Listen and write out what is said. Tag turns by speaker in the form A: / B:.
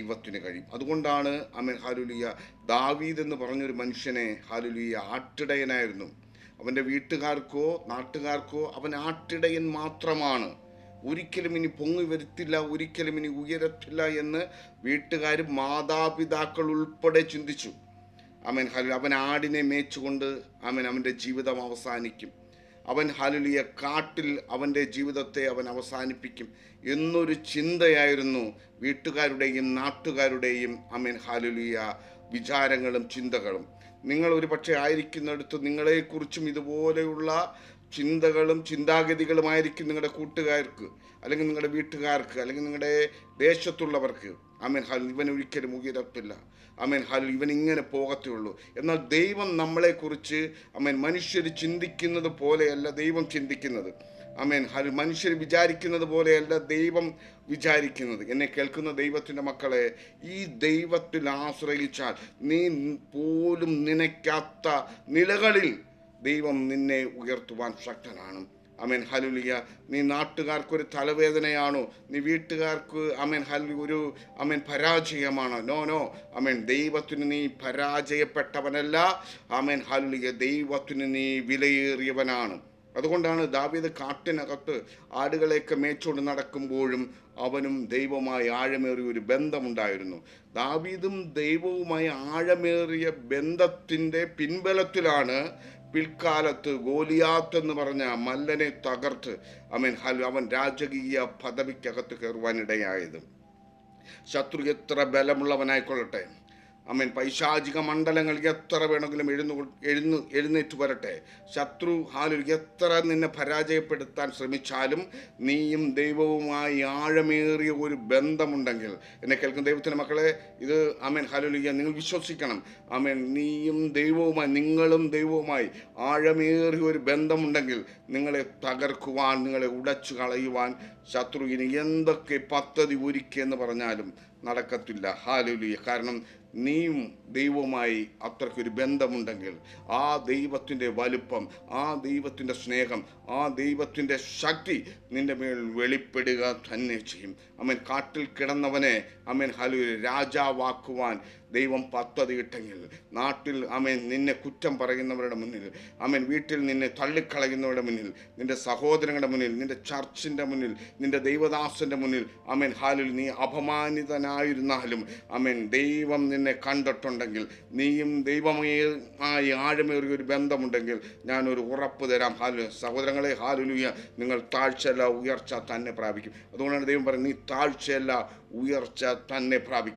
A: ദൈവത്തിന് കഴിയും. അതുകൊണ്ടാണ് ആമേൻ ഹല്ലേലൂയ ദാവീദ് എന്ന് പറഞ്ഞൊരു മനുഷ്യനെ ഹല്ലേലൂയ ആട്ടിടയനായിരുന്നു. അവൻ്റെ വീട്ടുകാർക്കോ നാട്ടുകാർക്കോ അവൻ ആട്ടിടയൻ മാത്രമാണ്. ഒരിക്കലും ഇനി പൊങ്ങി വരുത്തില്ല, ഒരിക്കലും ഇനി ഉയരത്തില്ല എന്ന് വീട്ടുകാരും മാതാപിതാക്കൾ ഉൾപ്പെടെ ചിന്തിച്ചു. ആമേൻ ഹല്ലേലൂയ അവൻ ആടിനെ മേച്ചുകൊണ്ട് അവൻ്റെ ജീവിതം അവസാനിക്കും. അവൻ ഹല്ലേലൂയ കാട്ടിൽ അവൻ്റെ ജീവിതത്തെ അവൻ അവസാനിപ്പിക്കും എന്നൊരു ചിന്തയായിരുന്നു വീട്ടുകാരുടെയും നാട്ടുകാരുടെയും ആമേൻ ഹല്ലേലൂയ വിചാരങ്ങളും ചിന്തകളും. നിങ്ങൾ ഒരു പക്ഷേ ആയിരിക്കുന്നിടത്ത് നിങ്ങളെക്കുറിച്ചും ഇതുപോലെയുള്ള ചിന്തകളും ചിന്താഗതികളുമായിരിക്കും നിങ്ങളുടെ കൂട്ടുകാർക്ക്, അല്ലെങ്കിൽ നിങ്ങളുടെ വീട്ടുകാർക്ക്, അല്ലെങ്കിൽ നിങ്ങളുടെ ദേശത്തുള്ളവർക്ക്. ആമേൻ ഹല്ലേലൂയ ഇവൻ ഒരിക്കലും ഉയരത്തില്ല, ആമേൻ ഹല്ലേലൂയ ഇവൻ ഇങ്ങനെ പോകത്തേ. എന്നാൽ ദൈവം നമ്മളെക്കുറിച്ച് മനുഷ്യർ ചിന്തിക്കുന്നത് പോലെയല്ല ദൈവം ചിന്തിക്കുന്നത്. ആമേൻ ഹല്ലേലൂയ മനുഷ്യർ വിചാരിക്കുന്നത് പോലെയല്ല ദൈവം വിചാരിക്കുന്നത്. എന്നെ കേൾക്കുന്ന ദൈവത്തിൻ്റെ മക്കളെ, ഈ ദൈവത്തിൽ ആശ്രയിച്ചാൽ നീ പോലും നനയ്ക്കാത്ത നിലകളിൽ ദൈവം നിന്നെ ഉയർത്തുവാൻ ശക്തനാണ്. ആമേൻ ഹല്ലേലൂയ നീ നാട്ടുകാർക്കൊരു തലവേദനയാണോ? നീ വീട്ടുകാർക്ക് ആമേൻ ഹല്ലേലൂയ ഒരു പരാജയമാണോ? നോ. ആമേൻ ദൈവത്തിന് നീ പരാജയപ്പെട്ടവനല്ല. ആമേൻ ഹല്ലേലൂയ ദൈവത്തിന് നീ വിലയേറിയവനാണ്. അതുകൊണ്ടാണ് ദാവീദ് കാട്ടിനകത്ത് ആടുകളെയൊക്കെ മേച്ചുകൊണ്ട് നടക്കുമ്പോഴും അവനും ദൈവവുമായി ആഴമേറിയ ഒരു ബന്ധമുണ്ടായിരുന്നു. ദാവീദും ദൈവവുമായി ആഴമേറിയ ബന്ധത്തിൻ്റെ പിൻബലത്തിലാണ് പിൽക്കാലത്ത് ഗോലിയാത്ത് എന്ന് പറഞ്ഞ മല്ലനെ തകർത്ത് അവൻ രാജകീയ പദവിക്കകത്ത് കയറുവാനിടയായത്. ശത്രു എത്ര ബലമുള്ളവനായിക്കൊള്ളട്ടെ, പൈശാചിക മണ്ഡലങ്ങൾ എത്ര വേണമെങ്കിലും എഴുന്നേറ്റ് വരട്ടെ, ശത്രു എത്ര നിന്നെ പരാജയപ്പെടുത്താൻ ശ്രമിച്ചാലും നീയും ദൈവവുമായി ആഴമേറിയ ഒരു ബന്ധമുണ്ടെങ്കിൽ, എന്നെ കേൾക്കുന്ന ദൈവത്തിൻ്റെ മക്കളെ, ഇത് ഹല്ലേലൂയ നിങ്ങൾ വിശ്വസിക്കണം. നീയും ദൈവവുമായി, നിങ്ങളും ദൈവവുമായി ആഴമേറിയ ഒരു ബന്ധമുണ്ടെങ്കിൽ നിങ്ങളെ തകർക്കുവാൻ, നിങ്ങളെ ഉടച്ചു കളയുവാൻ ശത്രു ഇനി എന്തൊക്കെ പദ്ധതി ഒരുക്കിയെന്ന് പറഞ്ഞാലും നടക്കത്തില്ല. ഹല്ലേലൂയ. കാരണം നീയും ദൈവവുമായി അത്രയ്ക്കൊരു ബന്ധമുണ്ടെങ്കിൽ ആ ദൈവത്തിൻ്റെ വലുപ്പം, ആ ദൈവത്തിൻ്റെ സ്നേഹം, ആ ദൈവത്തിൻ്റെ ശക്തി നിന്റെ മേൽ വെളിപ്പെടുക തന്നെ ചെയ്യും. കാട്ടിൽ കിടന്നവനെ ഹല്ലേലൂയ രാജാവാക്കുവാൻ ദൈവം പദ്ധതിയിട്ടെങ്കിൽ, നാട്ടിൽ നിന്നെ കുറ്റം പറയുന്നവരുടെ മുന്നിൽ, വീട്ടിൽ നിന്നെ തള്ളിക്കളയുന്നവരുടെ മുന്നിൽ, നിന്റെ സഹോദരങ്ങളുടെ മുന്നിൽ, നിന്റെ ചർച്ചിൻ്റെ മുന്നിൽ, നിന്റെ ദൈവദാസൻ്റെ മുന്നിൽ ഹല്ലേലൂയ നീ അപമാനിതനായിരുന്നാലും ദൈവം നിന്നെ കണ്ടിട്ടുണ്ടെങ്കിൽ, നീയും ദൈവമായി ആഴമേറിയ ഒരു ബന്ധമുണ്ടെങ്കിൽ ഞാനൊരു ഉറപ്പ് തരാം. സഹോദരങ്ങളെ, ഹല്ലേലൂയ നിങ്ങൾ താഴ്ചയല്ല ഉയർച്ച തന്നെ പ്രാപിക്കും. അതുകൊണ്ടാണ് ദൈവം പറയുന്നത്, നീ താഴ്ചയല്ല ഉയർച്ച തന്നെ പ്രാപിക്കും.